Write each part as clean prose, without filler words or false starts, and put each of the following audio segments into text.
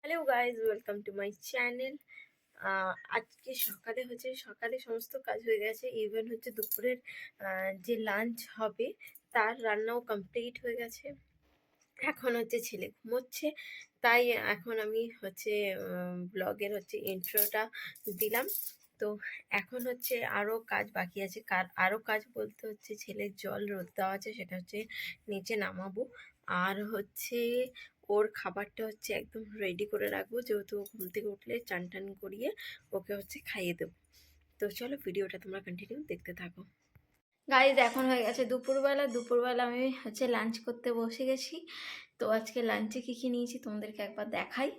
Hello guys, welcome to my channel. আজকে সকালে সমস্ত কাজ হয়ে গেছে। ইভেন হচ্ছে দুপুরের যে লাঞ্চ হবে তার রান্নাও কমপ্লিট হয়ে গেছে। এখন হচ্ছে ছেলে ঘুমোচ্ছে, তাই এখন আমি হচ্ছে ব্লগের হচ্ছে ইন্ট্রোটা দিলাম। তো এখন হচ্ছে আরও কাজ বাকি আছে। আরও কাজ বলতে হচ্ছে ছেলের জল রোদ দেওয়া আছে, সেটা হচ্ছে নিচে নামাবো। আর হচ্ছে ওর খাবারটা হচ্ছে একদম রেডি করে রাখবো, যেহেতু ও ঘুম থেকে উঠলে চান টান করিয়ে ওকে হচ্ছে খাইয়ে দেবো। তো চলো ভিডিওটা তোমরা কন্টিনিউ দেখতে থাকো। গাইজ, এখন হয়ে গেছে দুপুরবেলা আমি হচ্ছে লাঞ্চ করতে বসে গেছি। তো আজকে লাঞ্চে কী কী নিয়েছি তোমাদেরকে একবার দেখাই।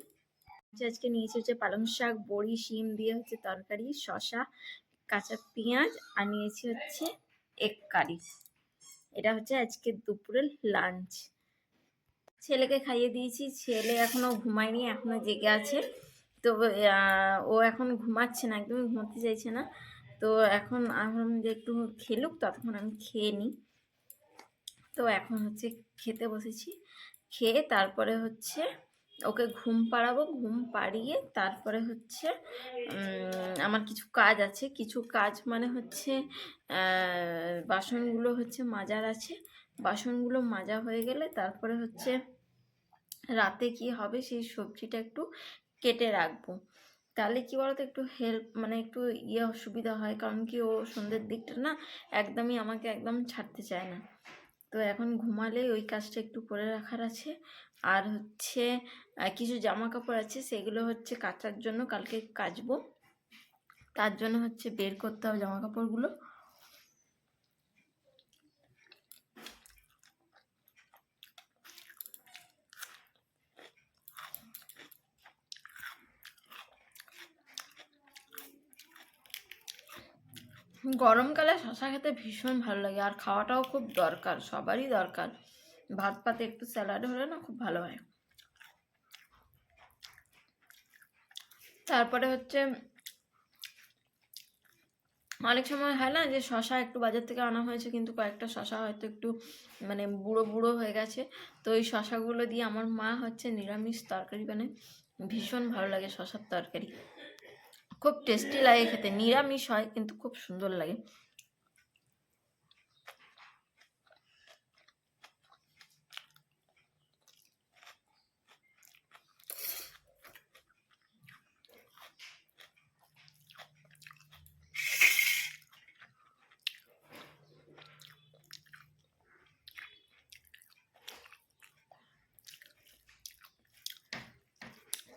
আজকে নিয়েছি হচ্ছে পালং শাক, বড়ি, শিম দিয়ে হচ্ছে তরকারি, শসা, কাঁচা পেঁয়াজ, আর নিয়েছি হচ্ছে এগ কারি। এটা হচ্ছে আজকে দুপুরের লাঞ্চ। ছেলেকে খাইয়ে দিয়েছি, ছেলে এখনো ঘুমায়নি, এখনো জেগে আছে। তো ও এখন ঘুমাচ্ছে না, একদমই ঘুমাতে চাইছে না। তো এখন যে একটু খেলুক, ততক্ষণ আমি খেয়ে নিই। তো এখন হচ্ছে খেতে বসেছি, খেয়ে তারপরে হচ্ছে ওকে ঘুম পাড়াবো। ঘুম পাড়িয়ে তারপরে হচ্ছে আমার কিছু কাজ মানে হচ্ছে বাসনগুলো হচ্ছে মাজার আছে। বাসনগুলো মাজা হয়ে গেলে তারপরে হচ্ছে রাতে কি হবে সেই সবজিটা একটু কেটে রাখবো। তাহলে কি বলতো, একটু হেল্প মানে একটু সুবিধা হয়। কারণ কি, ও সন্ধ্যের দিকটা না একদমই আমাকে একদম ছাড়তে চায় না। তো এখন ঘুমালে ওই কাজটা একটু করে রাখার আছে। আর হচ্ছে কিছু জামা কাপড় আছে, সেগুলো হচ্ছে কাচার জন্য কালকে কাচবো। তার জন্য হচ্ছে বের করতে হবে জামা কাপড়গুলো। গরমকালে শশা খেতে ভীষণ ভালো লাগে, আর খাওয়াটাও খুব দরকার, সবারই দরকার। ভাত পাতে একটু স্যালাড হলে না খুব ভালো হয়। তারপরে হচ্ছে অনেক সময় হয় না যে শশা একটু বাজার থেকে আনা হয়েছে, কিন্তু কয়েকটা শশা হয়তো একটু মানে বুড়ো বুড়ো হয়ে গেছে। তো ওই শশাগুলো দিয়ে আমার মা হচ্ছে নিরামিষ তরকারি বানায়, ভীষণ ভালো লাগে শশার তরকারি, খুব টেস্টি লাগে খেতে। নিরামিষ হয় কিন্তু খুব সুন্দর লাগে।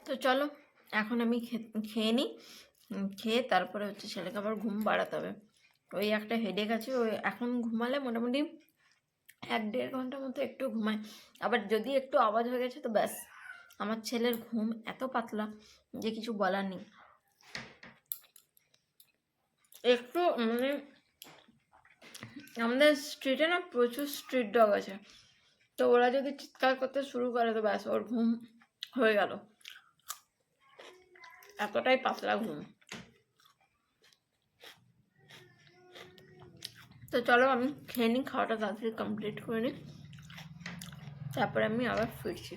তো চলো এখন আমি খেয়ে নিই। খেয়ে তারপরে হচ্ছে ছেলেকে আবার ঘুম বাড়াতে হবে। ওই একটা হেডেক আছে, ওই এখন ঘুমালে মোটামুটি 1-1.5 ঘন্টার মতো একটু ঘুমায়। আবার যদি একটু আওয়াজ হয়ে গেছে তো ব্যাস, আমার ছেলের ঘুম এত পাতলা যে কিছু বলার নেই। একটু মানে আমাদের স্ট্রিটে না প্রচুর স্ট্রিট ডগ আছে, তো ওরা যদি চিৎকার করতে শুরু করে তো ব্যাস, ওর ঘুম হয়ে গেল। এতটাই পাতলা ঘুম। তো চলো আমি খেয়ে নিই, খাওয়াটা তাড়াতাড়ি কমপ্লিট করে নিই, তারপরে আমি আবার ফিরছি।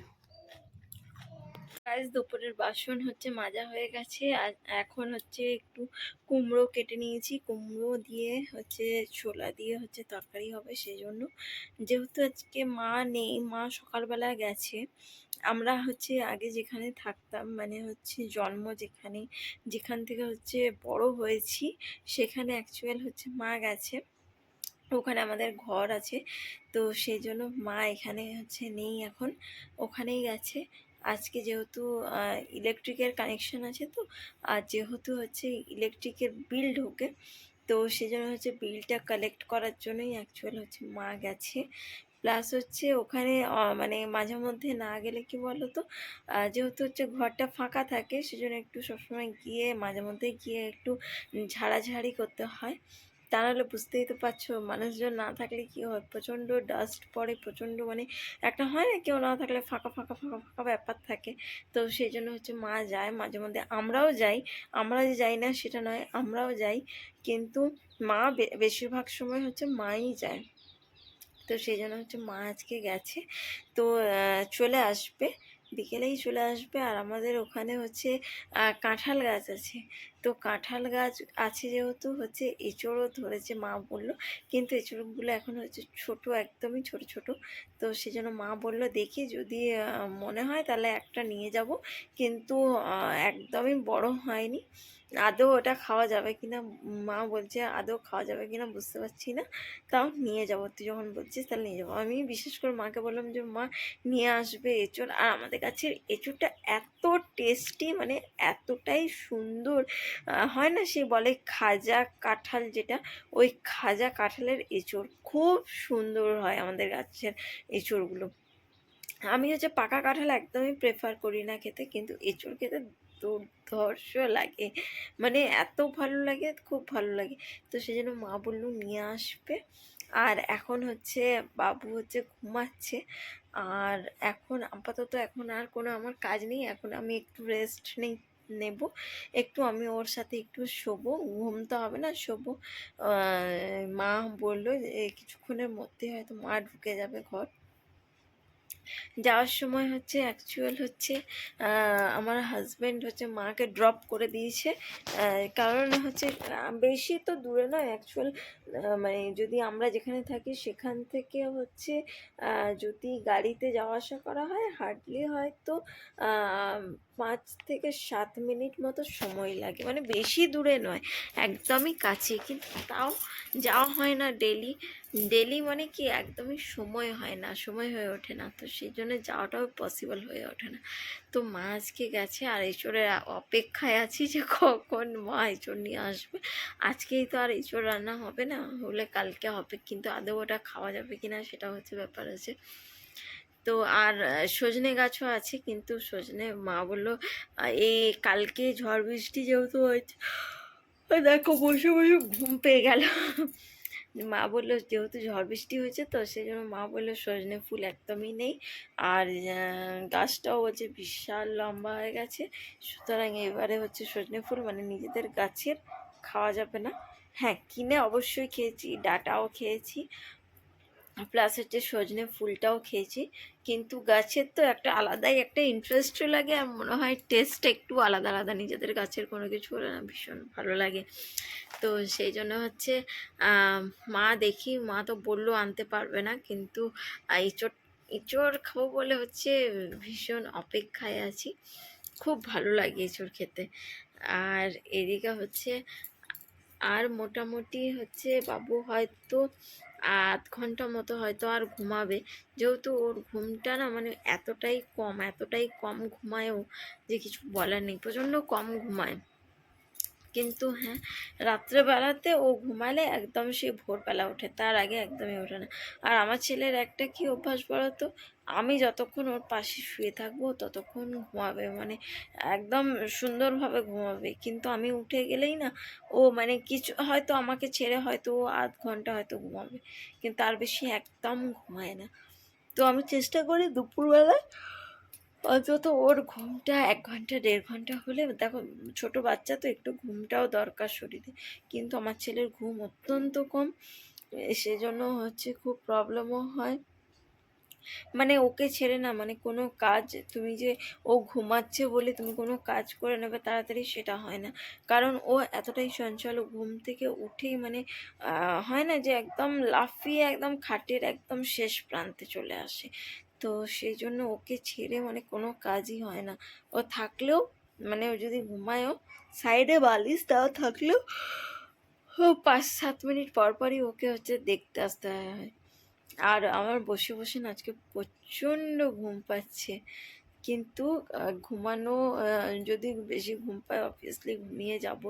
গাইস, দুপুরের বাসন হচ্ছে মাজা হয়ে গেছে। আর এখন হচ্ছে একটু কুমড়ো কেটে নিয়েছি, কুমড়ো দিয়ে হচ্ছে ছোলা দিয়ে হচ্ছে তরকারি হবে। সেই জন্য, যেহেতু আজকে মা নেই, মা সকালবেলা গেছে। আমরা হচ্ছে আগে যেখানে থাকতাম, মানে হচ্ছে জন্ম যেখান থেকে হচ্ছে বড় হয়েছি, সেখানে অ্যাকচুয়াল হচ্ছে মা গেছে, ওখানে আমাদের ঘর আছে। তো সেই জন্য মা এখানে হচ্ছে নেই এখন, ওখানেই গেছে। আজকে যেহেতু ইলেকট্রিকের কানেকশন আছে, তো আর যেহেতু হচ্ছে ইলেকট্রিকের বিল ঢোকে, তো সেই জন্য হচ্ছে বিলটা কালেক্ট করার জন্যই অ্যাকচুয়াল হচ্ছে মা গেছে। প্লাস হচ্ছে ওখানে মানে মাঝে মধ্যে না গেলে কি বলো তো, যেহেতু হচ্ছে ঘরটা ফাঁকা থাকে, সেজন্য একটু সবসময় গিয়ে মাঝে মধ্যে গিয়ে একটু ঝাড়াঝাড়ি করতে হয়। তা নাহলে বুঝতেই তো পারছো, মানুষজন না থাকলে কি হয়, প্রচণ্ড ডাস্ট পড়ে, প্রচণ্ড মানে একটা হয় না, কেউ না থাকলে ফাঁকা ফাঁকা ফাঁকা ফাঁকা ব্যাপার থাকে। তো সেই জন্য হচ্ছে মা যায় মাঝে মধ্যে, আমরাও যাই। আমরা যে যাই না সেটা নয়, আমরাও যাই, কিন্তু মা বেশিরভাগ সময় হচ্ছে মাই যায়। তো সেই জন্য হচ্ছে মা আজকে গেছে, তো চলে আসবে। বিকেলেই চলে আসবে। আর আমাদের ওখানে হচ্ছে কাঁঠাল গাছ আছে, তো কাঁঠাল গাছ আছে যেহেতু হচ্ছে এঁচোড়ও ধরেছে মা বললো, কিন্তু এঁচোড়গুলো এখন হচ্ছে ছোট, একদমই ছোট ছোট। তো সেজন্য মা বললো দেখি যদি মনে হয় তাহলে একটা নিয়ে যাব, কিন্তু একদমই বড় হয়নি। আদৌ ওটা খাওয়া যাবে কিনা, মা বলছে আদৌ খাওয়া যাবে কিনা বুঝতে পারছি না, তাও নিয়ে যাবো, তুই যখন বলছিস তাহলে নিয়ে যাবো। আমি বিশেষ করে মাকে বললাম যে মা নিয়ে আসবে এঁচোড়। আর আমাদের গাছের এঁচোড়টা এত টেস্টি, মানে এতটাই সুন্দর হয় না, সে বলে খাজা কাঁঠাল, যেটা ওই খাজা কাঁঠালের এঁচোড় খুব সুন্দর হয় আমাদের গাছের এঁচোড়গুলো। আমি হচ্ছে পাকা কাঁঠাল একদমই প্রেফার করি না খেতে, কিন্তু এঁচোড় খেতে দুর্ধর্ষ লাগে, মানে এত ভালো লাগে, খুব ভালো লাগে। তো সেই জন্য মা বললো নিয়ে আসবে। আর এখন হচ্ছে বাবু হচ্ছে ঘুমাচ্ছে, আর এখন আপাতত এখন আর কোনো আমার কাজ নেই, এখন আমি একটু রেস্ট নেব একটু, আমি ওর সাথে একটু শোবো, ঘুম তো হবে না, শোবো। মা বললো যে কিছুক্ষণের মধ্যে হয়তো মা ঢুকে যাবে ঘর। যাওয়ার সময় হচ্ছে অ্যাকচুয়াল হচ্ছে আমার হাজব্যান্ড হচ্ছে মাকে ড্রপ করে দিয়েছে, কারণ হচ্ছে বেশি তো দূরে নয় অ্যাকচুয়াল, মানে যদি আমরা যেখানে থাকি সেখান থেকে হচ্ছে যদি গাড়িতে যাওয়া আসা করা হয় হার্ডলি হয়তো 5 থেকে 7 মিনিট মতো সময় লাগে, মানে বেশি দূরে নয়, একদমই কাছে, কিন্তু তাও যাওয়া হয় না ডেলি। ডেলি মানে কি একদমই সময় হয় না, সময় হয়ে ওঠে না, তো সেই জন্য যাওয়াটাও পসিবল হয়ে ওঠে না। তো মা আজকে গেছে, আর এঁচোড়ের অপেক্ষায় আছি যে কখন মা এঁচোড় নিয়ে আসবে। আজকেই তো আর এঁচোড় রান্না হবে না, হলে কালকে হবে, কিন্তু আদৌ ওটা খাওয়া যাবে কি না সেটা হচ্ছে ব্যাপার আছে। তো আর সজনে গাছও আছে, কিন্তু সজনে মা বললো এই কালকে ঝড় বৃষ্টি যেহেতু হয়েছে, দেখো বসে বসে ঘুম পেয়ে গেল। মা বললো যেহেতু ঝড় বৃষ্টি হয়েছে তো সেই জন্য মা বললো সজনে ফুল একদমই নেই, আর গাছটাও হচ্ছে বিশাল লম্বা হয়ে গেছে, সুতরাং এবারে হচ্ছে সজনে ফুল মানে নিজেদের গাছের খাওয়া যাবে না। হ্যাঁ, কিনে অবশ্যই খেয়েছি, ডাঁটাও খেয়েছি, প্লাস হচ্ছে সজনে ফুলটাও খেয়েছি, কিন্তু গাছের তো একটা আলাদাই একটা ইন্টারেস্টও লাগে, আর মনে হয় টেস্ট একটু আলাদা আলাদা, নিজেদের গাছের কোনো কিছু হলে না ভীষণ ভালো লাগে। তো সেই জন্য হচ্ছে মা দেখি, মা তো বললো আনতে পারবে না, কিন্তু এঁচোড় এঁচোড় খাবো বলে হচ্ছে ভীষণ অপেক্ষায় আছি, খুব ভালো লাগে এঁচোড় খেতে। আর এদিকে হচ্ছে আর মোটামুটি হচ্ছে বাবু হয়তো 8 ঘন্টা মতো হয়তো আর ঘুমাবে, যেহেতু ওর ঘুমটা না মানে এতটাই কম ঘুমায়ও যে কিছু বলার নেই, প্রচণ্ড কম ঘুমায়। কিন্তু হ্যাঁ, রাত্রেবেলাতে ও ঘুমালে একদম সে ভোরবেলা ওঠে, তার আগে একদমই ওঠে না। আর আমার ছেলের একটা কি অভ্যাস বলো তো, আমি যতক্ষণ ওর পাশে শুয়ে থাকবো ততক্ষণ ঘুমাবে, মানে একদম সুন্দরভাবে ঘুমাবে, কিন্তু আমি উঠে গেলেই না ও মানে কিছু হয়তো আমাকে ছেড়ে হয়তো ও 8 ঘন্টা হয়তো ঘুমাবে, কিন্তু তার বেশি একদম ঘুমায় না। তো আমি চেষ্টা করি দুপুরবেলায় অন্তত ওর ঘুমটা 1 ঘন্টা 1.5 ঘন্টা হলে, দেখো ছোট বাচ্চা তো একটু ঘুমটাও দরকার শরীরে, কিন্তু আমার ছেলের ঘুম অত্যন্ত কম, সেজন্য হচ্ছে খুব প্রবলেমও হয়। মানে ওকে ছেড়ে না মানে কোনো কাজ, তুমি যে ও ঘুমাচ্ছে বলে তুমি কোনো কাজ করে নেবে তাড়াতাড়ি সেটা হয় না, কারণ ও এতটাই চঞ্চল, ও ঘুম থেকে উঠেই মানে হয় না যে একদম লাফিয়ে একদম খাটের একদম শেষ প্রান্তে চলে আসে। তো সেই জন্য ওকে ছেড়ে মানে কোনো কাজই হয় না, ও থাকলেও মানে ও যদি ঘুমায়ও সাইডে বালিশ দেওয়া থাকলেও ও 5-7 মিনিট পর পরই ওকে হচ্ছে দেখতে আসতে হয়। আর আমার বসে বসে না আজকে প্রচণ্ড ঘুম পাচ্ছে, কিন্তু ঘুমানো যদি বেশি ঘুম পায় অবভিয়াসলি ঘুমিয়ে যাব।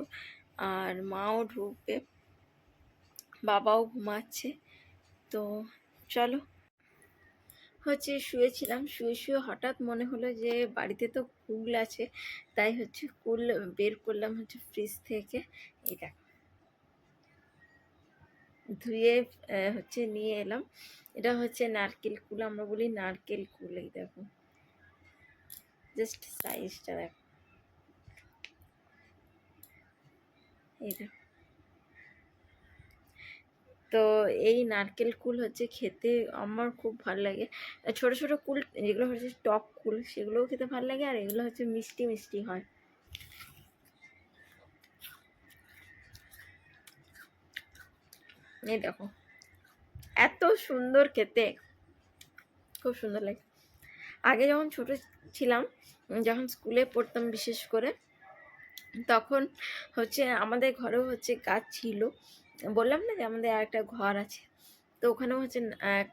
আর মাও ঢুকবে, বাবাও ঘুমাচ্ছে, তো চলো। হচ্ছে শুয়েছিলাম, শুয়ে শুয়ে হঠাৎ মনে হলো যে বাড়িতে তো কুল আছে, তাই হচ্ছে কুল বের করলাম হচ্ছে ফ্রিজ থেকে, এটা ধুয়ে হচ্ছে নিয়ে এলাম। এটা হচ্ছে নারকেল কুল, আমরা বলি নারকেল কুল, এই দেখো জাস্ট সাইজটা দেখো, এই দেখো তো এই নারকেল কুল হচ্ছে খেতে আমার খুব ভালো লাগে। ছোট ছোট কুল যেগুলো হচ্ছে টক কুল সেগুলোও খেতে ভালো লাগে, আর এগুলো হচ্ছে মিষ্টি মিষ্টি হয়। এই দেখো এত সুন্দর খেতে, খুব সুন্দর লাগে। আগে যখন ছোট ছিলাম, যখন স্কুলে পড়তাম বিশেষ করে, তখন হচ্ছে আমাদের ঘরেও হচ্ছে গাছ ছিল। বললাম না যে আমাদের আর একটা ঘর আছে, তো ওখানেও হচ্ছে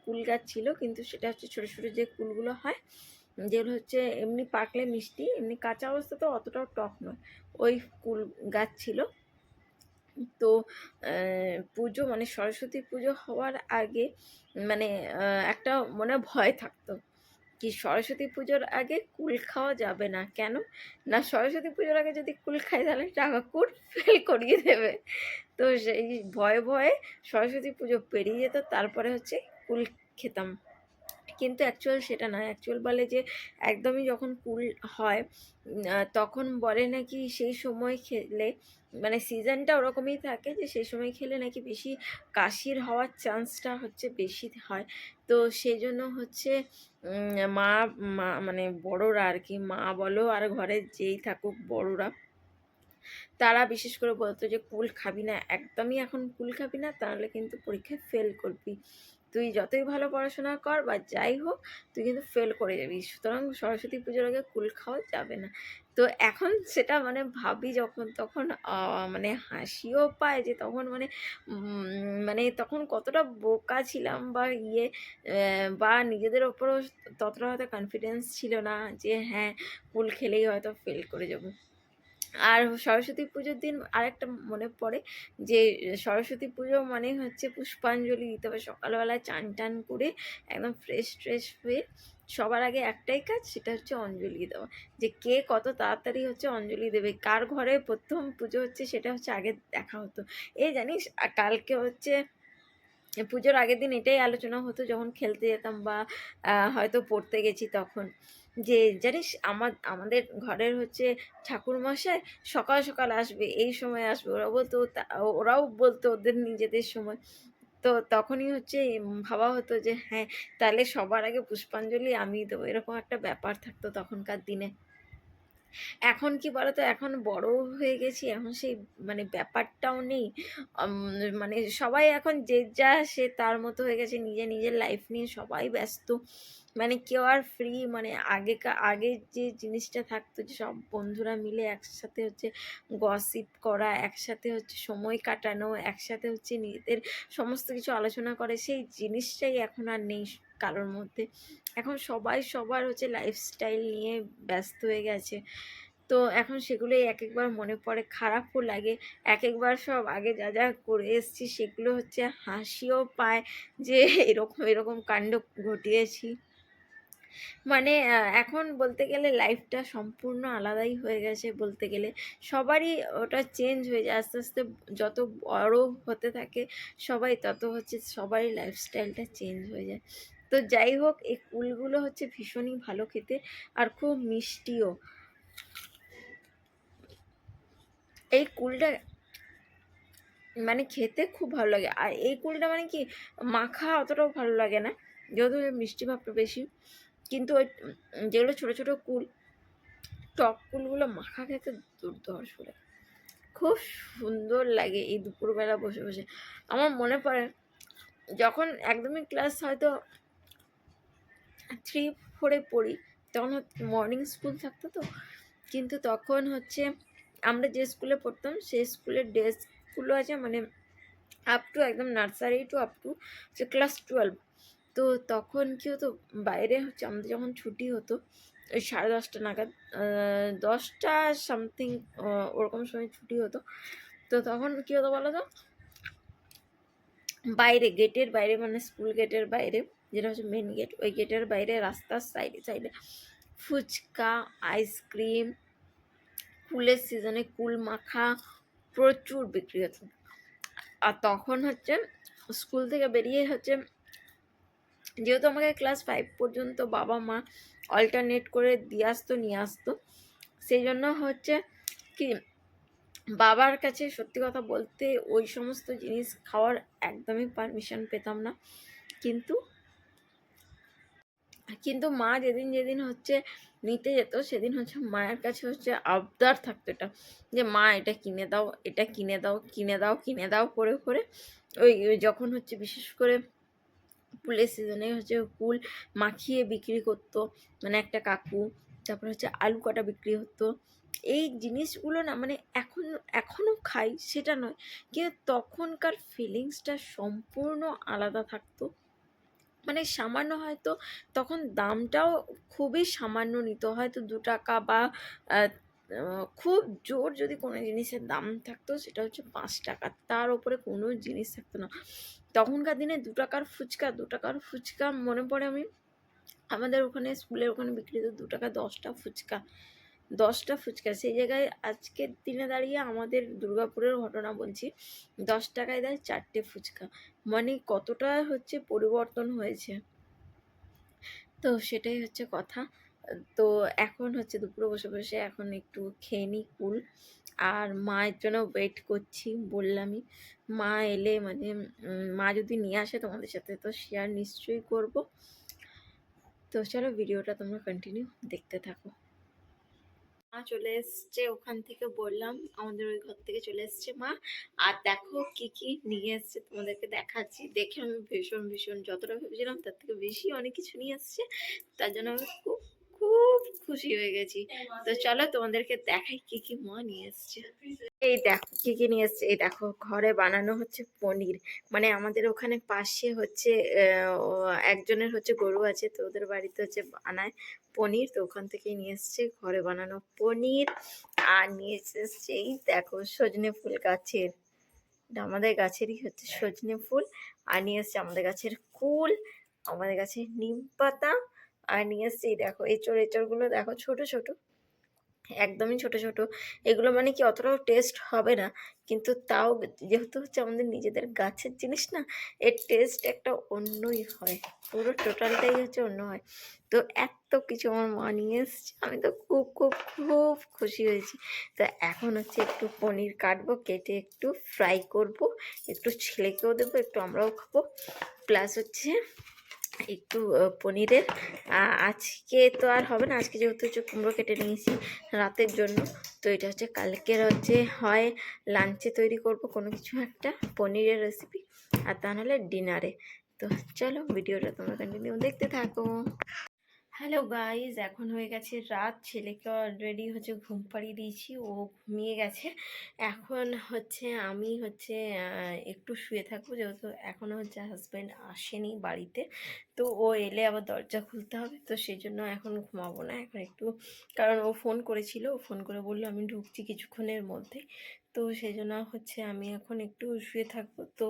কুল গাছ ছিল, কিন্তু সেটা হচ্ছে ছোটো ছোটো যে কুলগুলো হয়, যেগুলো হচ্ছে এমনি পাকলে মিষ্টি, এমনি কাঁচা অবস্থা তো অতটাও টক নয়, ওই কুল গাছ ছিল। তো পুজো মানে সরস্বতী পুজো হওয়ার আগে মানে একটা মনে ভয় থাকতো কি সরস্বতী পুজোর আগে কুল খাওয়া যাবে না। কেন না, সরস্বতী পুজোর আগে যদি কুল খাই তাহলে ঠাকুর ফেল করিয়ে দেবে। তো সেই ভয়ে ভয়ে সরস্বতী পুজো পেরিয়ে যেত, তারপরে হচ্ছে কুল খেতাম। কিন্তু অ্যাকচুয়াল সেটা না, অ্যাকচুয়াল বলে যে একদমই যখন কুল হয় তখন বলে নাকি সেই সময় খেলে, মানে সিজনটা ওরকমই থাকে যে সেই সময় খেলে নাকি বেশি কাশির হওয়ার চান্সটা হচ্ছে বেশি হয়। তো সেই জন্য হচ্ছে মা মা মানে বড়রা আর কি, মা বলো আর ঘরে যেই থাকুক বড়রা, তারা বিশেষ করে বলতো যে কুল খাবি না, একদমই এখন কুল খাবি না, তাহলে কিন্তু পরীক্ষায় ফেল করবি। তুই যতই ভালো পড়াশোনা কর বা যাই হোক, তুই কিন্তু ফেল করে যাবি, সুতরাং সরস্বতী পুজোর আগে কুল খাওয়া যাবে না। তো এখন সেটা মানে ভাবি যখন, তখন মানে হাসিও পায় যে তখন মানে মানে তখন কতটা বোকা ছিলাম, বা বা নিজেদের ওপরও ততটা হয়তো কনফিডেন্স ছিল না যে হ্যাঁ কুল খেলেই হয়তো ফেল করে যাবো। আর সরস্বতী পুজোর দিন আরেকটা মনে পড়ে যে সরস্বতী পুজো মানে হচ্ছে পুষ্পাঞ্জলি দিতে হবে, সকালবেলায় চান টান করে একদম ফ্রেশ ট্রেশ হয়ে সবার আগে একটাই কাজ, সেটা হচ্ছে অঞ্জলি দেওয়া। যে কে কত তাড়াতাড়ি হচ্ছে অঞ্জলি দেবে, কার ঘরে প্রথম পুজো হচ্ছে সেটা হচ্ছে আগে দেখা হতো। এই জানিস কালকে হচ্ছে পুজোর আগের দিন এটাই আলোচনা হতো যখন খেলতে যেতাম বা হয়তো পড়তে গেছি তখন, যে জানিস আমাদের ঘরের হচ্ছে ঠাকুরমশাই সকাল সকাল আসবে, এই সময় আসবে, ওরাও বলতো ওদের নিজেদের সময়। তো তখনই হচ্ছে ভাবা হতো যে হ্যাঁ তাহলে সবার আগে পুষ্পাঞ্জলি আমি দেবো, এরকম একটা ব্যাপার থাকতো তখনকার দিনে। এখন কি বলতো, এখন বড় হয়ে গেছি, এখন সেই মানে ব্যাপারটাও নেই। উম, মানে সবাই এখন যে যা সে তার মতো হয়ে গেছে, নিজে নিজের লাইফ নিয়ে সবাই ব্যস্ত। মানে কেউ আর ফ্রি মানে আগে যে জিনিসটা থাকতো যে সব বন্ধুরা মিলে একসাথে হচ্ছে গসিপ করা, একসাথে হচ্ছে সময় কাটানো, একসাথে হচ্ছে নিজেদের সমস্ত কিছু আলোচনা করে, সেই জিনিসটাই এখন আর নেই কারোর মধ্যে। এখন সবাই সবার হচ্ছে লাইফস্টাইল নিয়ে ব্যস্ত হয়ে গেছে। তো এখন সেগুলোই এক একবার মনে পড়ে, খারাপও লাগে। এক একবার সব আগে যা যা করে এসেছি সেগুলো হচ্ছে হাসিও পায় যে এরকম এরকম কাণ্ড ঘটিয়েছি। মানে এখন বলতে গেলে লাইফটা সম্পূর্ণ আলাদাই হয়ে গেছে বলতে গেলে। সবারই ওটা চেঞ্জ হয়ে যায় আস্তে আস্তে, যত বড় হতে থাকে সবাই তত হচ্ছে সবারই লাইফস্টাইলটা চেঞ্জ হয়ে যায়। তো যাই হোক, এই কুলগুলো হচ্ছে ভীষণই ভালো খেতে, আর খুব মিষ্টিও। এই কুলটা মানে খেতে খুব ভালো লাগে, আর এই কুলটা মানে কি মাখা অতটাও ভালো লাগে না, যেহেতু এর মিষ্টি ভাবটা বেশি। কিন্তু ওই যেগুলো ছোট ছোট কুল, টক কুলগুলো মাখা খেতে দুর্ধর্ষ লাগে, খুব সুন্দর লাগে এই দুপুরবেলা বসে বসে। আমার মনে পড়ে যখন একদমই ক্লাস হয়তো 3-4 পড়ি, তখন মর্নিং স্কুল থাকতো তো, কিন্তু তখন হচ্ছে আমরা যে স্কুলে পড়তাম সেই স্কুলের ডেস্কগুলো আছে মানে আপ টু একদম নার্সারি টু আপ টু যে ক্লাস 12। তো তখন কী হতো, বাইরে হচ্ছে আমাদের যখন ছুটি হতো ওই 10:30 নাগাদ, 10টা সামথিং ওরকম সময় ছুটি হতো। তো তখন কী হতো বলো তো, বাইরে গেটের বাইরে মানে স্কুল গেটের বাইরে, যেটা হচ্ছে মেন গেট, ওই গেটের বাইরে রাস্তার সাইডে সাইডে ফুচকা, আইসক্রিম, কুলের সিজনে কুল মাখা প্রচুর বিক্রি হতো। আর তখন হচ্ছে স্কুল থেকে বেরিয়ে হচ্ছে, যেহেতু আমাকে ক্লাস 5 পর্যন্ত বাবা মা অল্টারনেট করে দিয়ে আসতো নিয়ে আসতো, সেই জন্য হচ্ছে কি বাবার কাছে সত্যি কথা বলতে ওই সমস্ত জিনিস খাওয়ার একদমই পারমিশন পেতাম না। কিন্তু কিন্তু মা যেদিন যেদিন হচ্ছে নিতে যেত সেদিন হচ্ছে মায়ের কাছে হচ্ছে আবদার থাকতো এটা, যে মা এটা কিনে দাও, এটা কিনে দাও, কিনে দাও, কিনে দাও করে করে ওই যখন হচ্ছে বিশেষ করে কুলের সিজনে হচ্ছে কুল মাখিয়ে বিক্রি করতো, মানে একটা কাকু। তারপরে হচ্ছে আলু কাটা বিক্রি হতো। এই জিনিসগুলো না মানে এখনও খাই সেটা নয়, কিন্তু তখনকার ফিলিংসটা সম্পূর্ণ আলাদা থাকতো। মানে সামান্য হয়তো তখন দামটাও খুবই সামান্য নিত, হয়তো 2 টাকা বা আহ, খুব জোর যদি কোনো জিনিসের দাম থাকতো সেটা হচ্ছে 5 টাকা, তার ওপরে কোনো জিনিস থাকতো না। তখনকার দিনে 2 টাকার ফুচকা, 2 টাকার ফুচকা মনে পড়ে আমি, আমাদের ওখানে স্কুলের ওখানে বিক্রি হতো 2 টাকা 10টা ফুচকা, 10টা ফুচকা। সেই জায়গায় আজকের দিনে দাঁড়িয়ে আমাদের দুর্গাপুরের ঘটনা বলছি, 10 টাকায় দেয় 4টে ফুচকা। মানে কতটা হচ্ছে পরিবর্তন হয়েছে। তো সেটাই হচ্ছে কথা। তো এখন হচ্ছে দুপুরে বসে বসে এখন একটু খেয়ে নিই কুল, আর মায়ের জন্য ওয়েট করছি। বললামই মা এলে মানে মা যদি নিয়ে আসে তোমাদের সাথে তো শেয়ার নিশ্চয়ই করব। তো চলো ভিডিওটা তোমরা কন্টিনিউ দেখতে থাকো। মা চলে এসছে ওখান থেকে, বললাম আমাদের ওই ঘর থেকে চলে এসছে মা। আর দেখো কি কি নিয়ে এসছে তোমাদেরকে দেখাচ্ছি। দেখে আমি ভীষণ ভীষণ যতটা ভেবেছিলাম তার থেকে বেশি অনেক কিছু নিয়ে এসছে, তার জন্য আমি খুব খুব খুশি হয়ে গেছি। তো চলো তোমাদেরকে দেখাই কি কি মা নিয়ে এসছে। এই দেখো কি কি নিয়ে এসছে। এই দেখো ঘরে বানানো হচ্ছে পনির, মানে আমাদের ওখানে পাশে হচ্ছে একজনের হচ্ছে গরু আছে, তো ওদের বাড়িতে হচ্ছে বানায় পনির, তো ওখান থেকেই নিয়ে এসছে ঘরে বানানো পনির। আর নিয়ে এসছে এই দেখো সজনে ফুল গাছের, এটা আমাদের গাছেরই হচ্ছে সজনে ফুল। আর নিয়ে এসছে আমাদের গাছের কুল, আমাদের গাছের নিম পাতা। আর নিয়ে এসছে এই দেখো এঁচড়, এঁচড়গুলো দেখো ছোট ছোট, একদমই ছোট ছোট। এগুলো মানে কি অতটাও টেস্ট হবে না, কিন্তু তাও যেহেতু হচ্ছে আমাদের নিজেদের গাছের জিনিস না, এর টেস্ট একটা অন্যই হয়, পুরো টোটালটাই হচ্ছে অন্য হয়। তো এত কিছু আমার মা নিয়ে এসছে, আমি তো খুব খুব খুব খুশি হয়েছি। তো এখন হচ্ছে একটু পনির কাটবো, কেটে একটু ফ্রাই করব, একটু ছেলেকেও দেবো, একটু আমরাও খাবো। প্লাস হচ্ছে একটু পনিরের আজকে তো আর হবে না, আজকে যেহেতু হচ্ছে কুমড়ো কেটে নিয়েছি রাতের জন্য, তো এটা হচ্ছে কালকের হচ্ছে হয় লাঞ্চে তৈরি করব কোনো কিছু একটা পনিরের রেসিপি, আর তা নাহলে ডিনারে। তো চলো ভিডিওটা তোমরা কন্টিনিউ দেখতে থাকো। হ্যালো গাইজ, এখন হয়ে গেছে রাত, ছেলেকে অলরেডি হচ্ছে ঘুম পাড়িয়ে দিয়েছি, ও ঘুমিয়ে গেছে। এখন হচ্ছে আমি হচ্ছে একটু শুয়ে থাকবো, যেহেতু এখনও হচ্ছে হাজব্যান্ড আসেনি বাড়িতে। তো ও এলে আবার দরজা খুলতে হবে, তো সেই জন্য এখন ঘুমাবো না, এখন একটু, কারণ ও ফোন করেছিল, ও ফোন করে বললো আমি ঢুকছি কিছুক্ষণের মধ্যে। তো সেই জন্য হচ্ছে আমি এখন একটু শুয়ে থাকবো। তো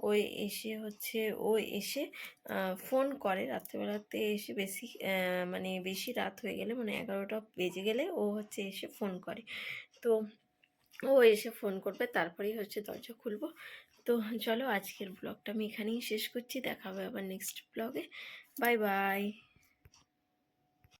ওই এসে হচ্ছে ও এসে ফোন করে রাত্রেবেলাতে এসে, বেশি মানে বেশি রাত হয়ে গেলে, মানে 11টা বেজে গেলে ও হচ্ছে এসে ফোন করে। তো ও এসে ফোন করবে, তারপরেই হচ্ছে দরজা খুলবো। তো চলো আজকের ব্লগটা আমি এখানেই শেষ করছি, দেখা হবে আবার নেক্সট ব্লগে। Bye bye.